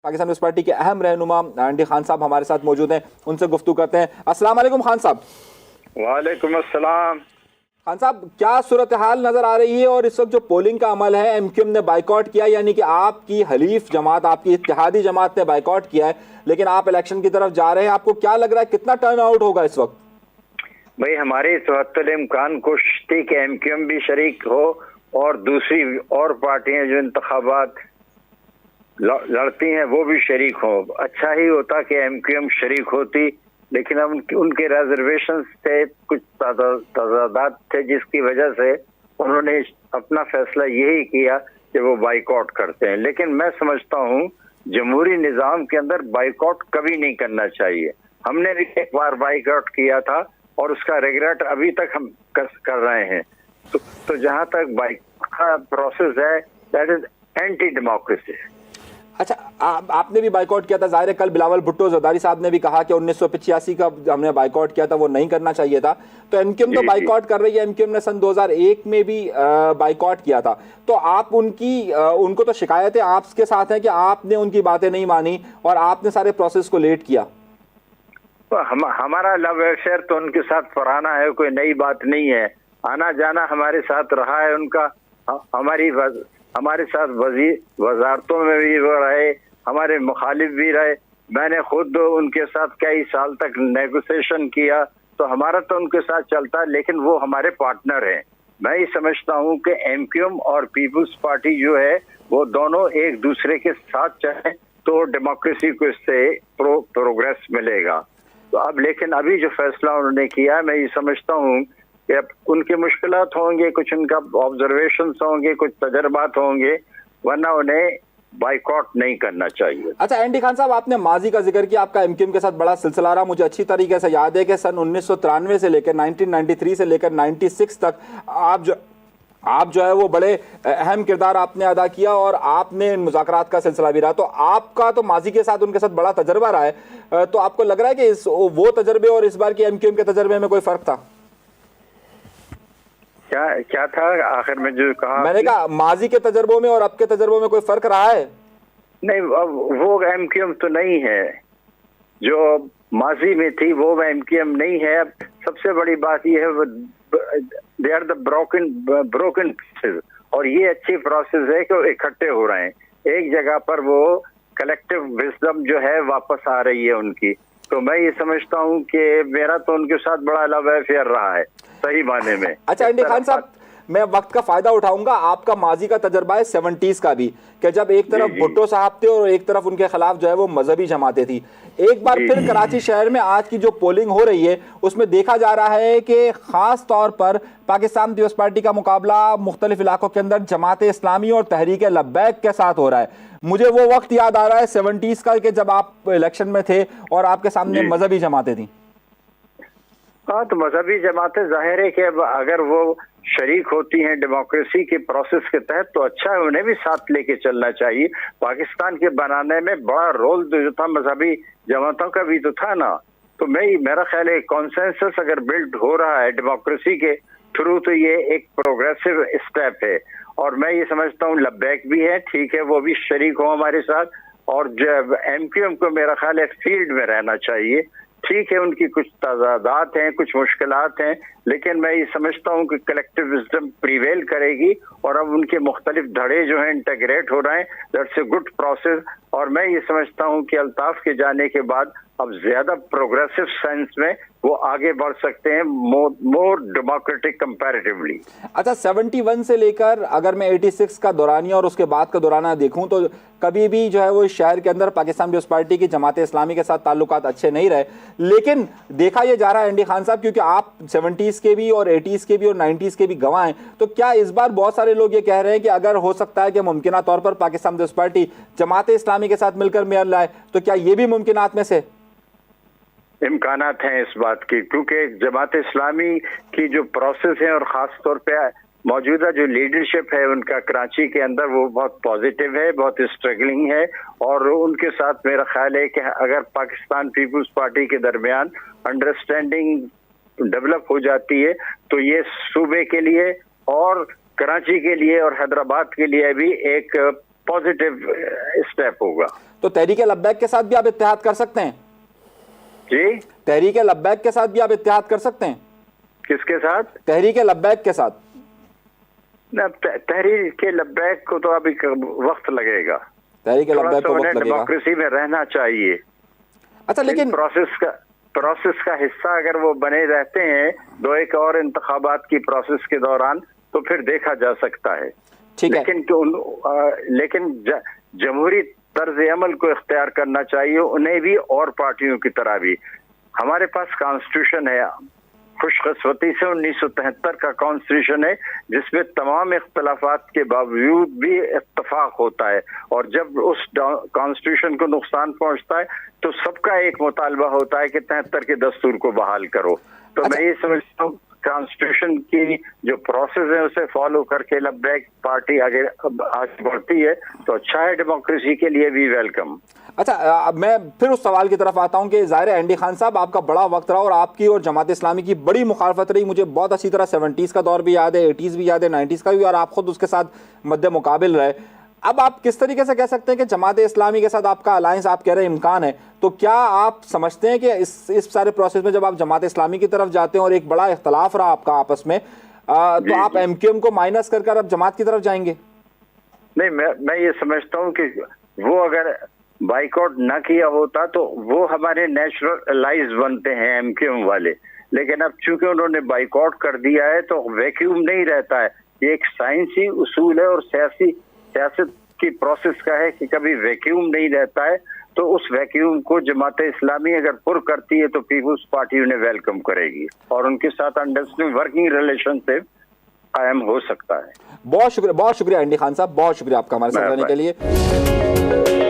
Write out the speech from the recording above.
Pakistan peoples party के अहम रहनुमा एंडी खान साहब हमारे साथ मौजूद हैं, उनसे गुफ्तगू करते हैं। अस्सलाम वालेकुम खान साहब। वालेकुम अस्सलाम। खान साहब, क्या सूरत हाल नजर आ रही है और इस वक्त जो पोलिंग का अमल है एमक्यूएम ने बाइकआउट किया, यानी कि आपकी हलीफ जमात, आपकी इत्तेहादी जमात ने बाइकआउट किया है, लेकिन आप इलेक्शन की तरफ जा रहे हैं, आपको क्या लग रहा है कितना टर्न आउट होगा इस वक्त? भाई, हमारे तहत्तुल इम्कान कोशिश थी कि एमक्यूएम भी शरीक हो और दूसरी और पार्टियां जो इंतखाबात लड़ती हैं वो भी शरीक हो। अच्छा ही होता कि एमक्यूएम शरीक होती, लेकिन अब उनके रिजर्वेशन थे, कुछ तजादात थे, जिसकी वजह से उन्होंने अपना फैसला यही किया कि वो बाइकआउट करते हैं। लेकिन मैं समझता हूँ जमहूरी निज़ाम के अंदर बाइकआउट कभी नहीं करना चाहिए। हमने भी एक बार बाइकआउट किया था और उसका रिग्रेट अभी तक हम कर रहे हैं। तो जहां तक बाइकआउट का प्रोसेस है, दैट इज एंटी डेमोक्रेसी। अच्छा, आपने भी बाइकआउट किया था, जाहिर है कल बिलावल भुट्टो जरदारी साहब ने भी कहा कि 1985 का हमने बाइकआउट किया था, वो नहीं करना चाहिए था। तो एमक्यूएम तो बाइकआउट कर रही है, एमक्यूएम ने सन 2001 में भी बाइकआउट किया था। तो आप उनको तो शिकायतें आपके साथ हैं कि आपने उनकी बातें नहीं मानी और आपने सारे प्रोसेस को लेट किया। तो हमारा लव अफेयर तो उनके साथ पुराना है, कोई नई बात नहीं है। आना जाना हमारे साथ रहा है उनका। हमारे साथ वजारतों में भी वो रहे, हमारे मुखालिफ भी रहे। मैंने खुद उनके साथ कई साल तक नेगोशिएशन किया, तो हमारा तो उनके साथ चलता, लेकिन वो हमारे पार्टनर हैं। मैं ये समझता हूँ कि एमक्यूएम और पीपुल्स पार्टी जो है वो दोनों एक दूसरे के साथ चलें तो डेमोक्रेसी को इससे प्रोग्रेस मिलेगा। तो अब लेकिन अभी जो फैसला उन्होंने किया है, मैं ये समझता हूँ कि अब उनके मुश्किलात होंगे, कुछ उनका ऑब्जर्वेशंस होंगे, कुछ तजर्बात होंगे, वरना उन्हें बाइकआउट नहीं करना चाहिए। अच्छा एंडी खान साहब, आपने माजी का जिक्र किया, आपका एमक्यूएम के साथ बड़ा सिलसिला रहा। मुझे अच्छी तरीके से याद है कि सन 1993 से लेकर 1993 से लेकर 96 तक आप जो है वो बड़े अहम किरदार आपने अदा किया और आपने मुज़ाकरात का सिलसिला भी रहा। तो आपका तो माजी के साथ उनके साथ बड़ा तजर्बा रहा है, तो आपको लग रहा है कि वो तजर्बे और इस बार के एमक्यूएम के तजर्बे में कोई फर्क था? क्या था आखिर में जो कहा? मैंने कहा माजी के तजर्बों में और अब के तजर्बों में कोई फर्क रहा है? नहीं, अब वो एमक्यूएम तो नहीं है जो माजी में थी, वो एमक्यूएम नहीं है। अब सबसे बड़ी बात यह है, they are the broken pieces, और ये अच्छी प्रोसेस है कि वो इकट्ठे हो रहे हैं एक जगह पर। वो कलेक्टिव विजडम जो है वापस आ रही है उनकी। तो मैं ये समझता हूँ कि मेरा तो उनके साथ बड़ा लव अफेयर रहा है, सही माने में। अच्छा एंडी खान साहब, मैं वक्त का फायदा उठाऊंगा, आपका माजी का तजर्बा है 70s का भी, कि जब एक तरफ भुट्टो साहब थे और एक तरफ उनके खिलाफ जो है वो मजहबी जमातें थी। एक बार फिर कराची शहर में आज की जो पोलिंग हो रही है उसमें देखा जा रहा है कि खास तौर पर पाकिस्तान पीपल्स पार्टी का मुकाबला मुख्तलिफ इलाकों के अंदर जमात इस्लामी और तहरीक लब्बैक के साथ हो रहा है। मुझे वो वक्त याद आ रहा है 70s का, कि जब आप इलेक्शन में थे और आपके सामने मजहबी जमातें थी। हाँ, तो मजहबी जमातें जाहिर है कि अगर वो शरीक होती हैं डेमोक्रेसी के प्रोसेस के तहत तो अच्छा है, उन्हें भी साथ लेके चलना चाहिए। पाकिस्तान के बनाने में बड़ा रोल जो था मजहबी जमातों का भी तो था ना। तो मेरा ख्याल है कॉन्सेंसस अगर बिल्ड हो रहा है डेमोक्रेसी के थ्रू तो ये एक प्रोग्रेसिव स्टेप है। और मैं ये समझता हूँ लब्बैक भी है, ठीक है, वो भी शरीक हो हमारे साथ। और जब एमक्यूएम को मेरा ख्याल है फील्ड में रहना चाहिए। ठीक है, उनकी कुछ तजादात हैं, कुछ मुश्किलात हैं, लेकिन मैं ये समझता हूँ कि कलेक्टिव विजडम प्रिवेल करेगी और अब उनके मुख्तलिफ धड़े जो हैं इंटीग्रेट हो रहे हैं। That's a good process. और मैं ये समझता हूँ कि अल्ताफ के जाने के बाद अब ज्यादा प्रोग्रेसिव सेंस में वो आगे बढ़ सकते हैं, मोर डेमोक्रेटिक कंपैरेटिवली। अच्छा, 71 से लेकर अगर मैं 86 का दौरानिया और उसके बाद का दौराना देखूं तो कभी भी जो है वो इस शहर के अंदर पाकिस्तान पीपल्स पार्टी की जमात इस्लामी के साथ ताल्लुकात अच्छे नहीं रहे। लेकिन देखा यह जा रहा है एंडी खान साहब, क्योंकि आप 70s के भी और 80s के भी और 90s के भी गवाह हैं, तो क्या इस बार बहुत सारे लोग ये कह रहे हैं कि अगर हो सकता है कि मुमकिना तौर पर पाकिस्तान पीपल्स पार्टी जमात इस्लामी के साथ मिलकर मेयर लाए, तो क्या ये भी मुमकिनात में से इम्कानात हैं इस बात की? क्योंकि जमात इस्लामी की जो प्रोसेस है और ख़ास तौर पे मौजूदा जो लीडरशिप है उनका कराची के अंदर वो बहुत पॉजिटिव है, बहुत स्ट्रगलिंग है। और उनके साथ मेरा ख्याल है कि अगर पाकिस्तान पीपल्स पार्टी के दरमियान अंडरस्टैंडिंग डेवलप हो जाती है तो ये सूबे के लिए और कराची के लिए और हैदराबाद के लिए भी एक पॉजिटिव स्टेप होगा। तो तहरीक लब्बैक के साथ भी आप इत्तेहाद कर सकते हैं? जी, तहरीक लब्बैक के साथ भी आप इत्तेहाद कर सकते हैं? किसके साथ? तहरीक लब्बैक के साथ। तहरीक लब्बैक को तो अभी वक्त लगेगा, तहरीक लब्बैक को वक्त लगेगा। डेमोक्रेसी में रहना चाहिए। अच्छा, लेकिन प्रोसेस का हिस्सा अगर वो बने रहते हैं दो एक और इंतखाबात की प्रोसेस के दौरान, तो फिर देखा जा सकता है। ठीक है, लेकिन जमहूरी तर्ज अमल को इख्तियार करना चाहिए उन्हें भी और पार्टियों की तरह भी। हमारे पास कॉन्स्टिट्यूशन है, खुशकिस्मती से 1973 का कॉन्स्टिट्यूशन है, जिसमें तमाम इख्तलाफात के बावजूद भी इत्तफाक होता है, और जब उस कॉन्स्टिट्यूशन को नुकसान पहुंचता है तो सबका एक मुतालबा होता है कि 73 के दस्तूर को बहाल करो। तो मैं ये समझता हूँ कॉन्स्टिट्यूशन की जो प्रोसेस है उसे फॉलो करके लब्बैक पार्टी आगे बढ़ती है तो अच्छा है, डेमोक्रेसी के लिए भी वेलकम। अच्छा, मैं फिर उस सवाल की तरफ आता हूं कि ज़ाहिर है एनडी खान साहब आपका बड़ा वक्त रहा और आपकी और जमात इस्लामी की बड़ी मुखालफत रही। मुझे बहुत अच्छी तरह 70s का दौर भी याद है, 80s भी याद है, 90s का भी, और आप खुद उसके साथ मद्दे मुकाबिल रहे। अब आप किस तरीके से कह सकते हैं कि जमात इस्लामी के साथ आपका अलायंस, आप कह रहे हैं इम्कान है, तो क्या आप समझते हैं कि इस सारे प्रोसेस में जब आप जमात इस्लामी की तरफ जाते हैं और एक बड़ा इख्तलाफ रहा आपका आपस में, तो आप MQM को माइनस कर अब जमात की तरफ जाएंगे? नहीं, मैं ये समझता हूँ कि वो अगर बाइकआउट ना किया होता तो वो हमारे नेचुरल एलाइज बनते हैं MQM वाले, लेकिन अब चूंकि उन्होंने बाइकआउट कर दिया है तो वैक्यूम नहीं रहता है। ये एक साइंसी उसूल है और सियासत की प्रोसेस का है कि कभी वैक्यूम नहीं रहता है। तो उस वैक्यूम को जमात इस्लामी अगर पुर करती है तो पीपुल्स पार्टी उन्हें वेलकम करेगी और उनके साथ अंडरस्टैंडिंग वर्किंग रिलेशनशिप कायम हो सकता है। बहुत शुक्रिया एनडी खान साहब, बहुत शुक्रिया आपका हमारे साथ रहने के लिए।